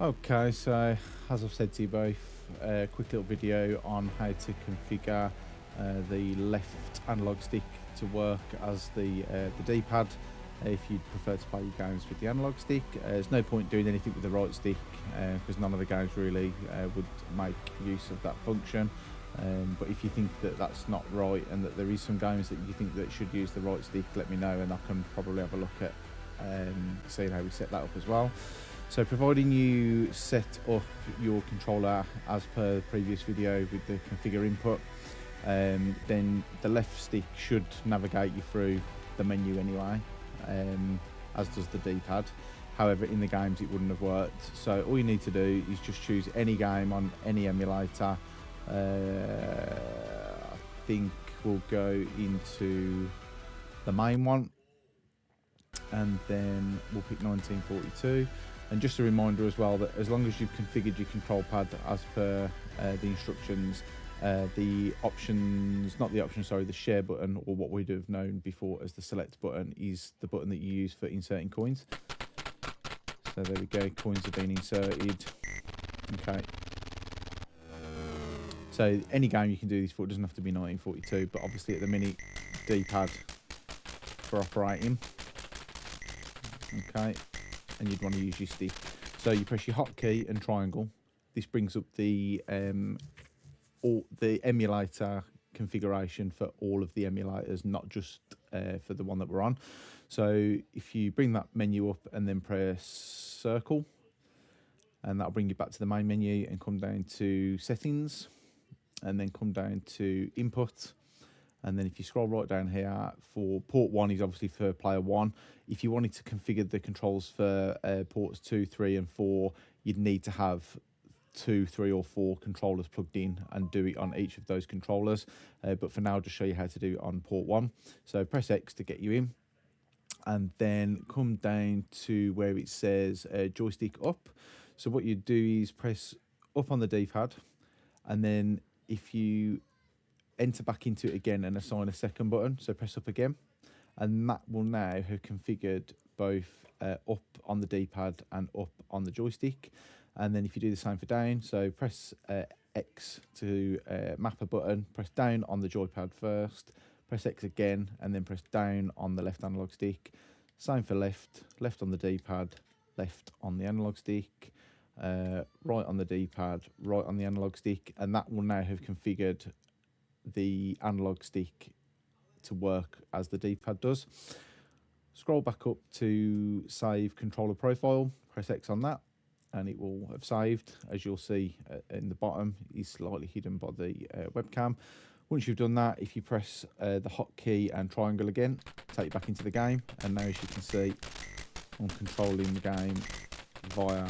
Okay, so as I've said to you both, a quick little video on how to configure the left analog stick to work as the D-pad if you'd prefer to play your games with the analog stick. There's no point doing anything with the right stick because none of the games really would make use of that function. But if you think that that's not right and that there is some games that you think that should use the right stick, let me know and I can probably have a look at seeing how we set that up as well. So providing you set up your controller as per the previous video with the configure input, then the left stick should navigate you through the menu anyway, as does the D-pad. However, in the games it wouldn't have worked. So all you need to do is just choose any game on any emulator. I think we'll go into the main one and then we'll pick 1942. And just a reminder as well that as long as you've configured your control pad as per the instructions, the share button, or what we'd have known before as the select button, is the button that you use for inserting coins. So there we go, coins have been inserted. Okay. So any game you can do this for, it doesn't have to be 1942, but obviously at the minute, D-pad for operating. Okay. And you'd want to use your stick. So you press your hotkey and triangle. This brings up the emulator configuration for all of the emulators, not just for the one that we're on. So if you bring that menu up and then press circle, and that'll bring you back to the main menu and come down to settings, and then come down to input. And then if you scroll right down here, for port 1 is obviously for player 1. If you wanted to configure the controls for ports 2, 3 and 4, you'd need to have 2, 3 or 4 controllers plugged in and do it on each of those controllers. But for now, I'll just show you how to do it on port 1. So press X to get you in. And then come down to where it says joystick up. So what you do is press up on the D-pad. And then if you enter back into it again and assign a second button, so press up again, and that will now have configured both up on the D-pad and up on the joystick. And then if you do the same for down, so press X to map a button, press down on the joypad first, press X again, and then press down on the left analog stick. Same for left, left on the D-pad, left on the analog stick, right on the D-pad, right on the analog stick, and that will now have configured the analog stick to work as the D-pad does. Scroll back up to save controller profile, press X on that, and it will have saved. As you'll see in the bottom, is slightly hidden by the webcam. Once you've done that, if you press the hotkey and triangle again, take you back into the game, and now as you can see, I'm controlling the game via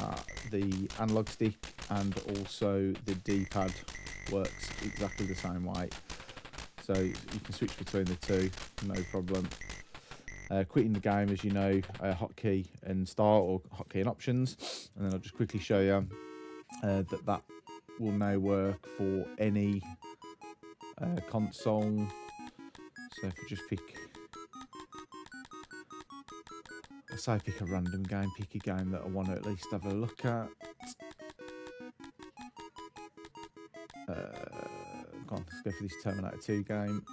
the analog stick, and also the D-pad works exactly the same way. So you can switch between the two, no problem. Quitting the game, as you know, hotkey and start, or hotkey and options, and then I'll just quickly show you that will now work for any console. So if you just pick, let's say pick a random game, pick a game that I want to at least have a look at. Go on, let's go for this Terminator 2 game.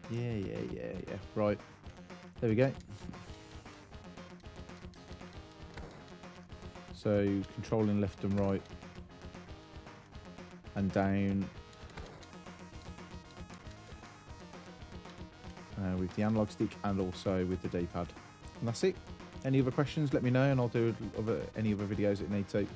Yeah. Right. There we go. So controlling left and right and down with the analog stick and also with the D-pad. And that's it. Any other questions, let me know and I'll do any other videos that need to.